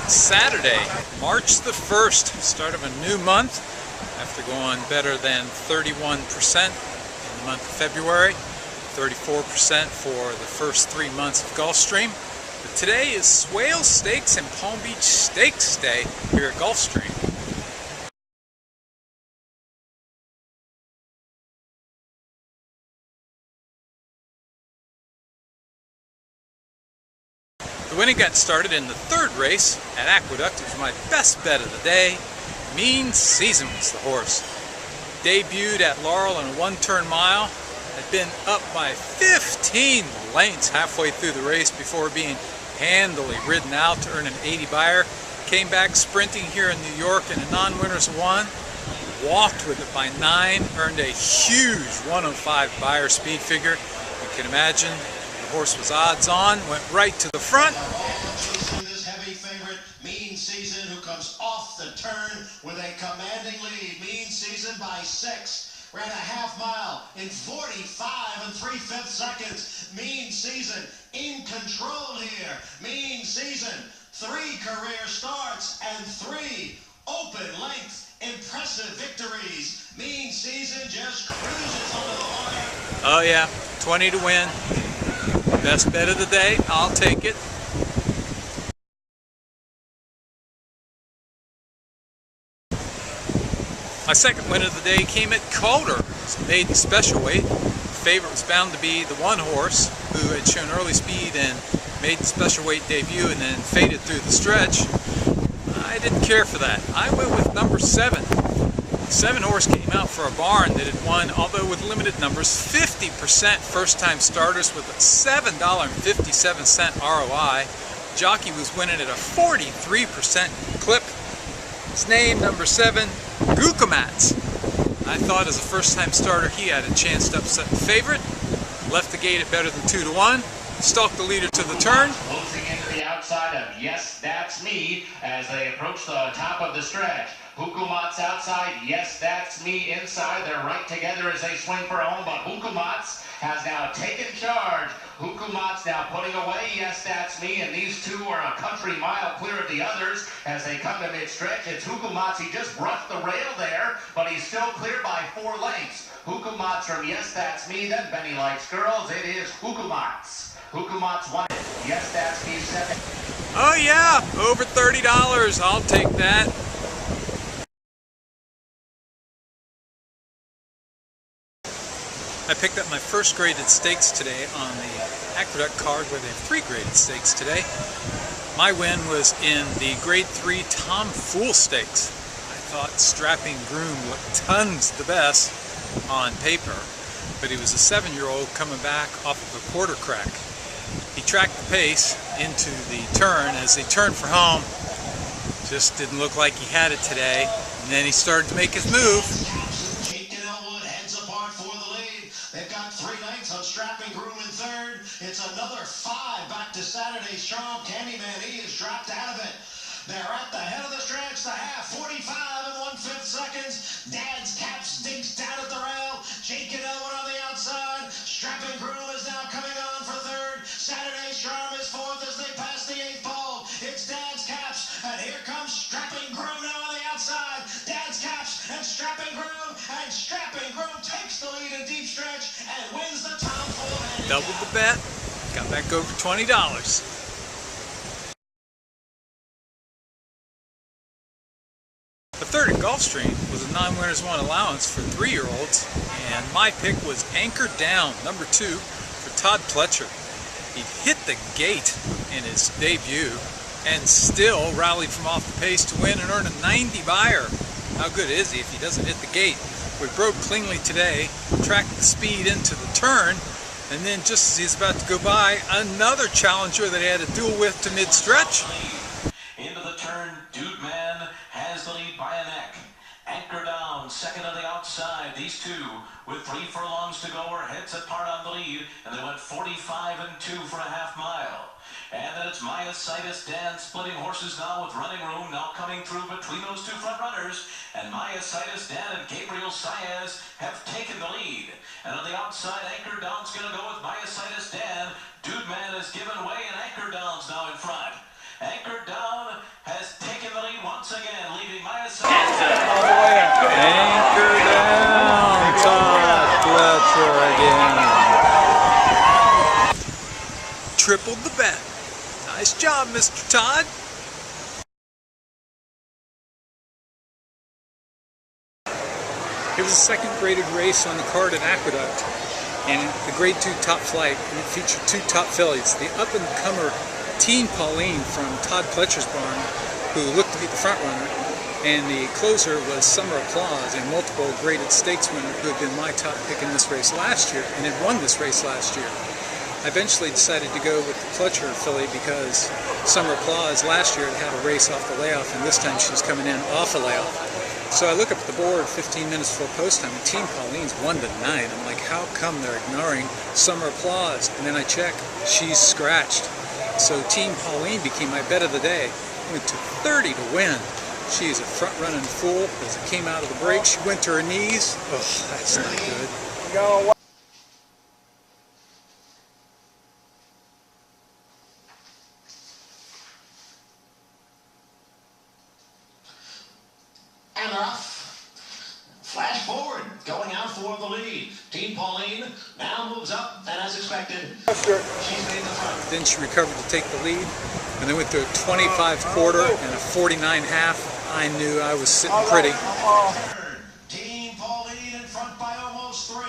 Saturday, March the 1st, start of a new month after going better than 31% in the month of February, 34% for the first 3 months of Gulfstream. But today is Swales Stakes and Palm Beach Stakes Day here at Gulfstream. The winning got started in the third race at Aqueduct. It was my best bet of the day. Mean Season was the horse. Debuted at Laurel in a one-turn mile. Had been up by 15 lengths halfway through the race before being handily ridden out to earn an 80 buyer. Came back sprinting here in New York in a non-winners one. Walked with it by 9. Earned a huge 105 buyer speed figure. You can imagine. The horse was odds on, went right to the front. This heavy favorite, Mean Season, who comes off the turn with a commanding lead. Mean Season by 6. Ran a half mile in 45 3/5 seconds. Mean Season in control here. Mean Season, 3 career starts and 3 open length impressive victories. Mean Season just cruises onto the wire. Oh yeah, 20 to win. Best bet of the day, I'll take it. My second win of the day came at Calder. It's a maiden special weight. The favorite was bound to be the one horse who had shown early speed and made the special weight debut and then faded through the stretch. I didn't care for that. I went with number 7. The 7 horse came out for a barn that had won, although with limited numbers, 50% first-time starters with a $7.57 ROI. Jockey was winning at a 43% clip. His name, number 7, Gukamats. I thought as a first-time starter he had a chance to upset the favorite. Left the gate at better than 2 to 1. Stalked the leader to the turn. Closing into the outside of Yes, That's Me as they approach the top of the stretch. Hukumats outside, Yes, That's Me inside. They're right together as they swing for home, but Hukumats has now taken charge. Hukumats now putting away Yes, That's Me, and these two are a country mile clear of the others as they come to mid-stretch. It's Hukumats. He just brushed the rail there, but he's still clear by 4 lengths. Hukumats from Yes, That's Me, then Benny Likes Girls. It is Hukumats. Hukumats won it. Yes, That's Me 7. Oh yeah, over $30. I'll take that. I picked up my first graded stakes today on the Aqueduct card where they have 3 graded stakes today. My win was in the grade 3 Tom Fool Stakes. I thought Strapping Groom looked tons the best on paper, but he was a 7-year-old coming back off of a quarter crack. He tracked the pace into the turn. As he turned for home, just didn't look like he had it today, and then he started to make his move. They've got 3 lengths on Strapping Groom in third. It's another 5 back to Saturday's Charm. Candyman, he is dropped out of it. They're at the head of the stretch, the half, 45 1/5 seconds. Dad's Caps digs down at the rail. Jake and Elwood on the outside. Strapping Groom is now coming on for third. Saturday's Charm is fourth as they pass the 8th pole. It's Dad's Caps, and here comes Strapping Groom now on the outside. Dad's Caps and Strapping Groom, and Strapping Groom takes the lead in deep stretch and wins the Tom Fool. Doubled the bet, got back over $20. The third at Gulfstream was a non-winners one allowance for 3-year-olds, and my pick was Anchored Down, number 2, for Todd Pletcher. He hit the gate in his debut and still rallied from off the pace to win and earn a 90 buyer. How good is he if he doesn't hit the gate? We broke cleanly today, tracked the speed into the turn, and then just as he's about to go by, another challenger that he had a duel with to mid-stretch. Into the turn, Dude Man has the lead by a neck. Anchor Down, second on the outside. These two, with 3 furlongs to go, are heads apart on the lead, and they went 45 2 for a half mile. And then it's Myositis Dan splitting horses now with Running Room now coming through between those 2 front runners. And Myositis Dan and Gabriel Saez have taken the lead. And on the outside, Anchor Down's going to go with Myositis Dan. Dude Man has given way, and Anchor Down's now in front. Anchored down, has taken the lead once again, leaving Myers. Anchor down, Todd Fletcher again. Tripled the bet. Nice job, Mr. Todd. It was a second graded race on the card at Aqueduct, and the grade 2 top flight, and it featured 2 top fillies. The up-and-comer Teen Pauline from Todd Fletcher's barn, who looked to be the front runner, and the closer was Summer Applause, a multiple graded stakes winner who had been my top pick in this race last year and had won this race last year. I eventually decided to go with the Fletcher filly because Summer Applause last year had a race off the layoff, and this time she was coming in off a layoff. So I look up at the board 15 minutes before post time, and Teen Pauline's 1-9. I'm like, how come they're ignoring Summer Applause? And then I check, she's scratched. So Teen Pauline became my bet of the day. Went to 30 to win. She is a front-running fool. As it came out of the break, she went to her knees. Oh, that's not good. And they're off. Flash forward, going out for the lead. Teen Pauline now moves up, and as expected, she's made the front. Then she recovered to take the lead, and then went to a 25 quarter and a 49 half. I knew I was sitting pretty. Teen Pauline in front by almost 3.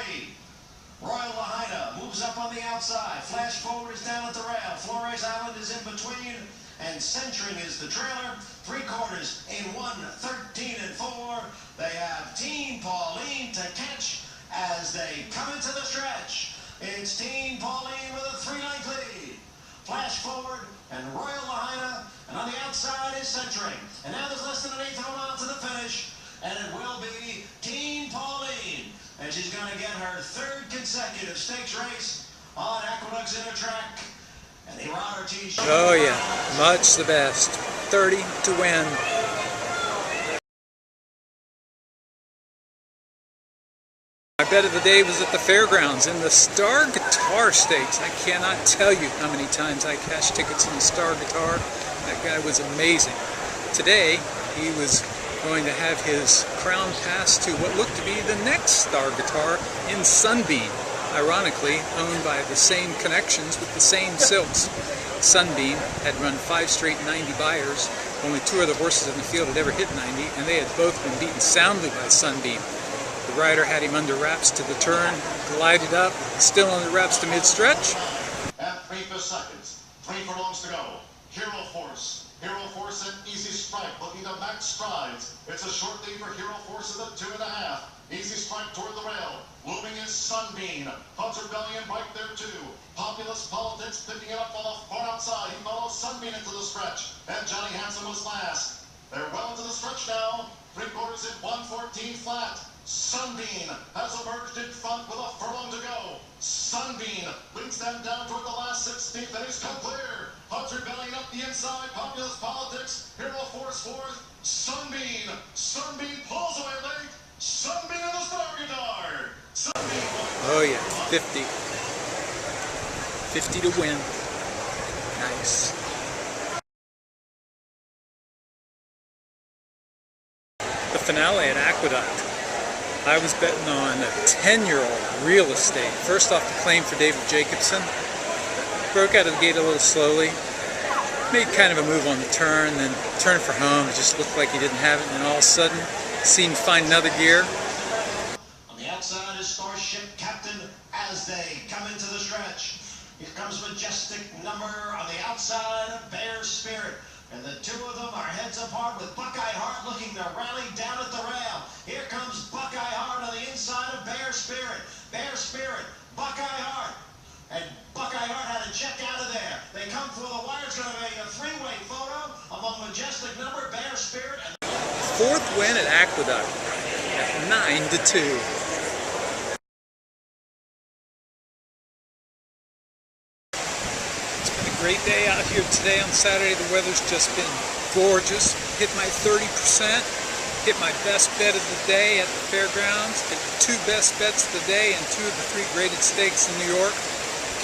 Royal Lahaina moves up on the outside. Flash forward is down at the rail. Flores Island is in between, and centering is the trailer. 3 quarters in 1:13 and 4. They have Teen Pauline to catch as they come into the stretch. It's Teen Pauline with a 3-length lead. Flash forward and Royal Lahaina, and on the outside is centering. And now there's less than an eighth hold on to the finish, and it will be Teen Pauline. And she's going to get her 3rd consecutive stakes race on Aqueduct's inner track. And the RRT. Oh yeah, much the best. 30 to win. My bet of the day was at the fairgrounds in the Star Guitar Stakes. I cannot tell you how many times I cashed tickets in the Star Guitar. That guy was amazing. Today, he was going to have his crown passed to what looked to be the next Star Guitar in Sunbeam. Ironically, owned by the same connections with the same silks. Sunbeam had run 5 straight 90 buyers. Only 2 of the horses in the field had ever hit 90, and they had both been beaten soundly by Sunbeam. The rider had him under wraps to the turn, glided up, still under wraps to mid-stretch. At 3 seconds, 3 furlongs to go. Hero Force at easy strike, looking to max strides. It's a short lead for Hero Force at 2.5. Easy strike toward the rail. Looming is Sunbeam. Hunter Rebellion right there too. Populist Politics picking it up on the far outside. He follows Sunbeam into the stretch. And Johnny Hanson was last. They're well into the stretch now. 3 quarters in 1:14 flat. Sunbeam has emerged in front with a furlong to go. Sunbeam leads them down toward the last 16th, and he's come clear. Hunter Rebellion up the inside. Populist Politics. Hero Force 4th. Sunbeam pulls away late. Sunbeam in the Star Guitar. Sunbeam. Oh yeah, 50. 50 to win. Nice. The finale at Aqueduct. I was betting on a 10-year-old real estate. First off, the claim for David Jacobson. Broke out of the gate a little slowly. Made kind of a move on the turn, then turned for home. It just looked like he didn't have it, and then all of a sudden, seemed to find another gear. On the outside is Starship Captain as they come into the stretch. Here comes Majestic Number on the outside of Bear Spirit. And the 2 of them are heads apart with Buckeye Heart looking to rally down at the rail. Here comes Buckeye Heart on the inside of Bear Spirit. Bear Spirit, Buckeye Heart. And Buckeye Heart had to check out of there. They come for the wire. It's going to be a 3-way photo among Majestic Number, Bear Spirit, and 4th win at Aqueduct at 9-2. Great day out here today on Saturday. The weather's just been gorgeous. Hit my 30%, hit my best bet of the day at the fairgrounds, hit the 2 best bets of the day and 2 of the 3 graded stakes in New York.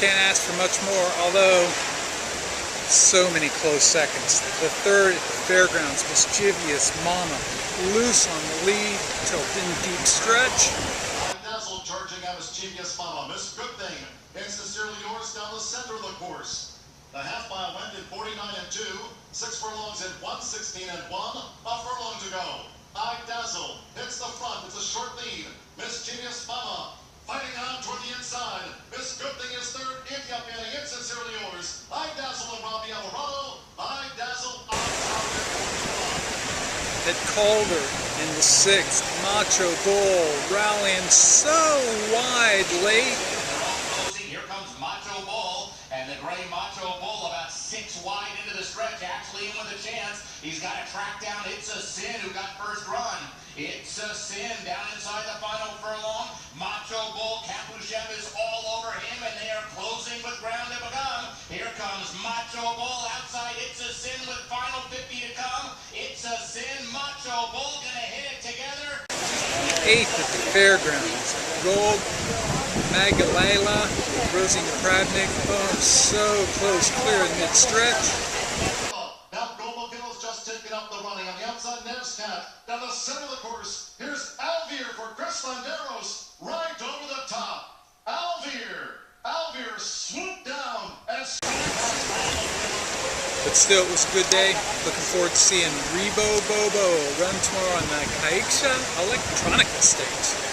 Can't ask for much more, although So many close seconds. The third Fairgrounds, Mischievous Mama, loose on the lead till in deep stretch. Dazzle charging out Mischievous Mama. Miss Good Thing, Insincerely Yours down the center of the course. The half mile went in 49 and 2, 6 furlongs in 1:16 and 1, a furlong to go. Dazzle hits the front, it's a short lead. Mischievous Mama fighting on toward the inside. Miss Good Thing is third, India Insincerely Yours. Dazzle and Robbie Alvarado. Dazzle on top At Calder in the sixth, Macho Bull rallying so wide late. Here comes Macho Bull, and the gray Macho Bull about 6 wide into the stretch, actually in with a chance. He's got to track down It's a Sin, who got first run. It's a Sin down inside the final furlong. Macho Bull, Kapushev is all over him, and they are closing with ground to become. Here comes Macho Bull outside It's a Sin with final 50 to come. It's a Sin, Macho Bull gonna hit it together. Eighth at the Fairgrounds, Gold Magalela with Rosie Napravnik. Oh, so close, clear in mid-stretch. Now Gold McGill's just taken up the running on the outside. Nevscat down the center of the course. Here's Alvier for Chris Landeros, right over the top. Alvier swooped down and But still, it was a good day. Looking forward to seeing Rebo Bobo run tomorrow on the Caixa Electronica Stakes.